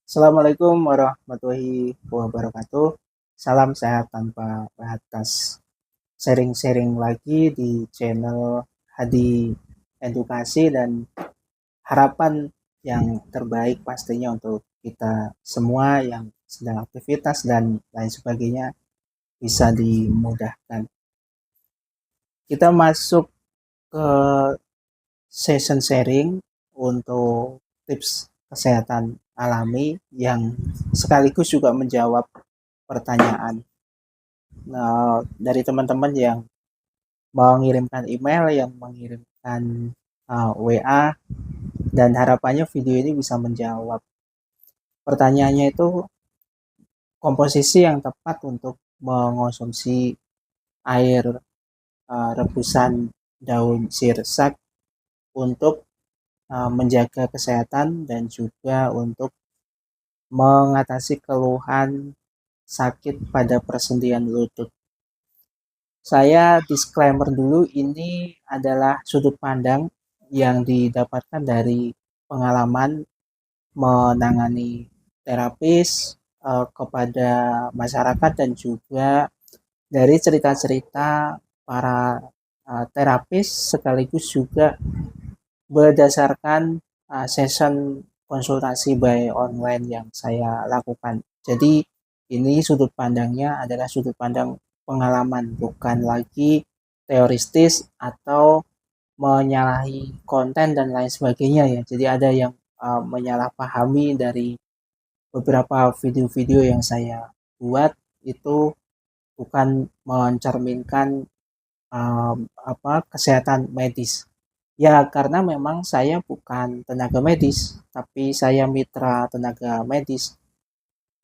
Assalamualaikum warahmatullahi wabarakatuh. Salam sehat tanpa batas. Sharing-sharing lagi di channel Hadi Edukasi dan harapan yang terbaik pastinya untuk kita semua yang sedang aktivitas dan lain sebagainya bisa dimudahkan. Kita masuk ke session sharing untuk tips kesehatan alami yang sekaligus juga menjawab pertanyaan dari teman-teman yang mengirimkan email, yang mengirimkan WA, dan harapannya video ini bisa menjawab pertanyaannya itu komposisi yang tepat untuk mengonsumsi air rebusan daun sirsak untuk menjaga kesehatan dan juga untuk mengatasi keluhan sakit pada persendian lutut. Saya disclaimer dulu, ini adalah sudut pandang yang didapatkan dari pengalaman menangani terapis kepada masyarakat dan juga dari cerita-cerita para terapis sekaligus juga berdasarkan session konsultasi by online yang saya lakukan. Jadi ini sudut pandangnya adalah sudut pandang pengalaman, bukan lagi teoristis atau menyalahi konten dan lain sebagainya ya. Jadi ada yang menyalahpahami dari beberapa video-video yang saya buat itu bukan mencerminkan kesehatan medis. Ya, karena memang saya bukan tenaga medis, tapi saya mitra tenaga medis.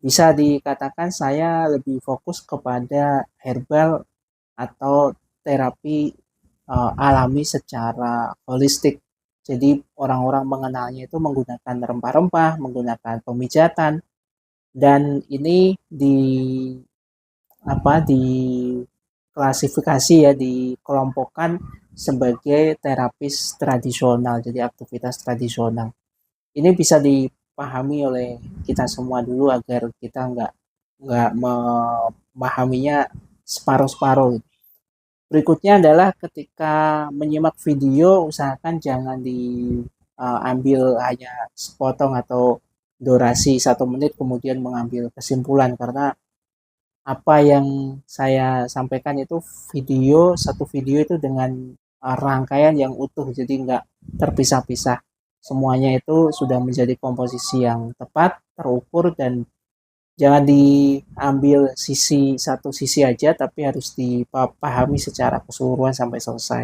Bisa dikatakan saya lebih fokus kepada herbal atau terapi alami secara holistik. Jadi orang-orang mengenalnya itu menggunakan rempah-rempah, menggunakan pemijatan, dan ini di klasifikasi ya, dikelompokkan sebagai terapis tradisional, jadi aktivitas tradisional. Ini bisa dipahami oleh kita semua dulu agar kita nggak memahaminya separuh-separuh. Berikutnya adalah ketika menyimak video, usahakan jangan diambil hanya sepotong atau durasi 1 menit kemudian mengambil kesimpulan, karena apa yang saya sampaikan itu satu video itu dengan rangkaian yang utuh, jadi nggak terpisah-pisah. Semuanya itu sudah menjadi komposisi yang tepat, terukur, dan jangan diambil satu sisi aja, tapi harus dipahami secara keseluruhan sampai selesai.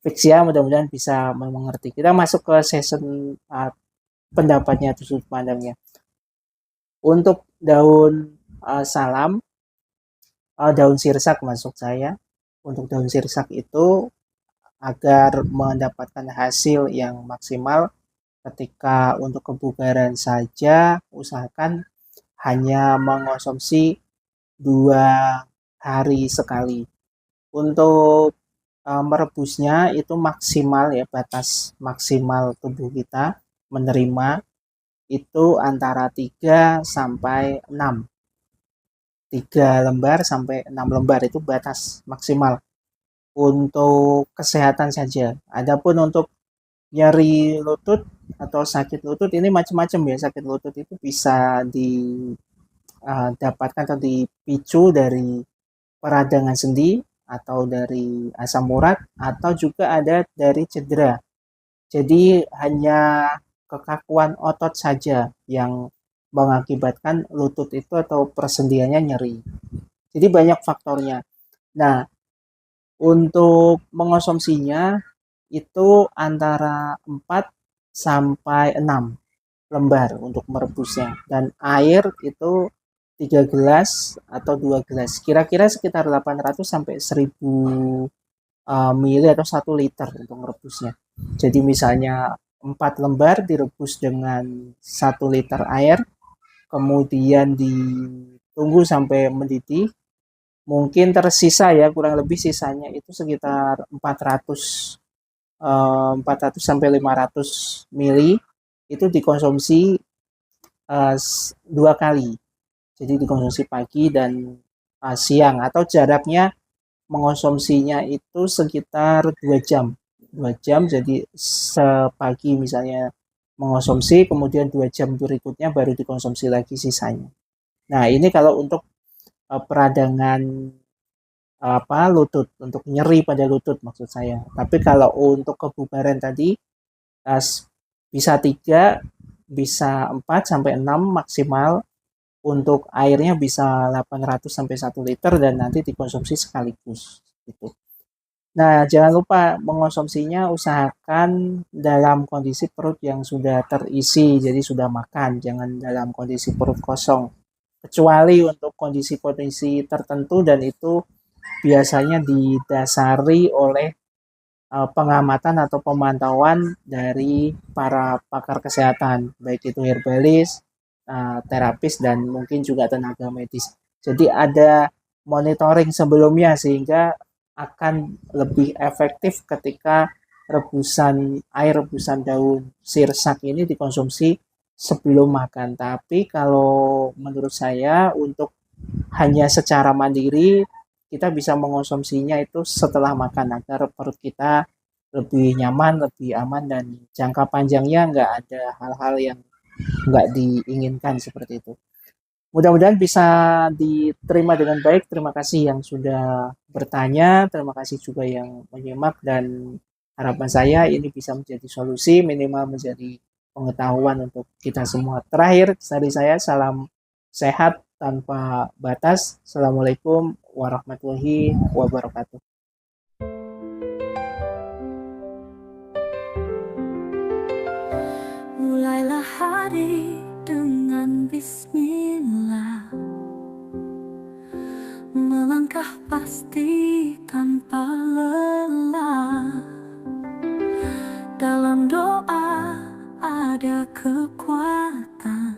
Fix ya, mudah-mudahan bisa mengerti. Kita masuk ke session pendapatnya atau sudut pandangnya. Untuk daun salam, daun sirsak maksud saya. Untuk daun sirsak itu agar mendapatkan hasil yang maksimal ketika untuk kebugaran saja, usahakan hanya mengonsumsi 2 hari sekali. Untuk merebusnya itu maksimal ya, batas maksimal tubuh kita menerima itu antara 3 sampai 6. 3 lembar sampai 6 lembar itu batas maksimal untuk kesehatan saja. Adapun untuk nyeri lutut atau sakit lutut ini macam-macam ya. Sakit lutut itu bisa didapatkan atau dipicu dari peradangan sendi atau dari asam urat atau juga ada dari cedera. Jadi hanya kekakuan otot saja yang mengakibatkan lutut itu atau persendiannya nyeri. Jadi banyak faktornya. Nah, untuk mengonsumsinya itu antara 4 sampai 6 lembar untuk merebusnya, dan air itu 3 gelas atau 2 gelas. Kira-kira sekitar 800 sampai 1000 mili atau 1 liter untuk merebusnya. Jadi misalnya 4 lembar direbus dengan 1 liter air, kemudian ditunggu sampai mendidih. Mungkin tersisa ya, kurang lebih sisanya itu sekitar 400 sampai 500 mili itu dikonsumsi 2 kali. Jadi dikonsumsi pagi dan siang, atau jaraknya mengonsumsinya itu sekitar 2 jam. 2 jam, jadi sepagi misalnya mengonsumsi, kemudian 2 jam berikutnya baru dikonsumsi lagi sisanya. Nah, ini kalau untuk peradangan lutut, untuk nyeri pada lutut maksud saya. Tapi kalau untuk kebugaran tadi bisa 3, bisa 4 sampai 6 maksimal. Untuk airnya bisa 800 sampai 1 liter dan nanti dikonsumsi sekaligus gitu. Nah, jangan lupa mengonsumsinya, usahakan dalam kondisi perut yang sudah terisi, jadi sudah makan, jangan dalam kondisi perut kosong. Kecuali untuk kondisi-kondisi tertentu, dan itu biasanya didasari oleh pengamatan atau pemantauan dari para pakar kesehatan, baik itu herbalis, terapis, dan mungkin juga tenaga medis. Jadi ada monitoring sebelumnya sehingga akan lebih efektif ketika air rebusan daun sirsak ini dikonsumsi sebelum makan. Tapi kalau menurut saya untuk hanya secara mandiri, kita bisa mengonsumsinya itu setelah makan agar perut kita lebih nyaman, lebih aman, dan jangka panjangnya nggak ada hal-hal yang nggak diinginkan seperti itu. Mudah-mudahan bisa diterima dengan baik. Terima kasih yang sudah bertanya, terima kasih juga yang menyimak, dan harapan saya ini bisa menjadi solusi, minimal menjadi pengetahuan untuk kita semua. Terakhir dari saya, salam sehat tanpa batas. Assalamualaikum warahmatullahi wabarakatuh. Mulailah hari dengan bismillah, melangkah pasti tanpa lelah. Dalam doa ada kekuatan,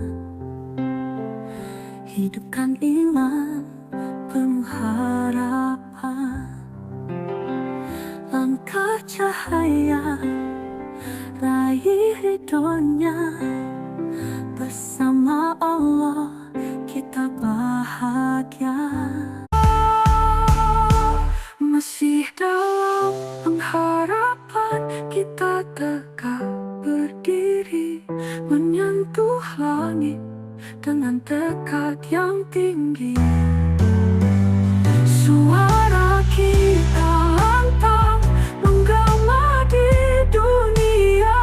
hidupkan iman penuh harapan. Langkah cahaya, raih ridhonya, bersama Allah kita bahagia. Masih dalam pengharapan kita tegak berdiri, menyentuh langit dengan tekad yang tinggi. Suara kita lantang menggema di dunia,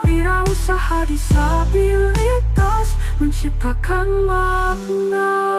wirausaha disabilitas menciptakan makna.